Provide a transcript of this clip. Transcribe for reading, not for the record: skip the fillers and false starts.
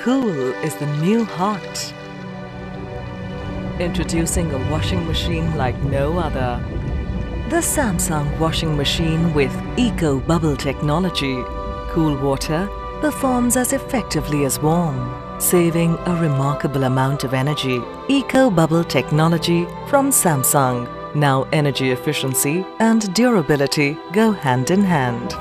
Cool is the new hot. Introducing a washing machine like no other. The Samsung washing machine with Eco Bubble technology. Cool water performs as effectively as warm, saving a remarkable amount of energy. Eco Bubble technology from Samsung. Now energy efficiency and durability go hand in hand.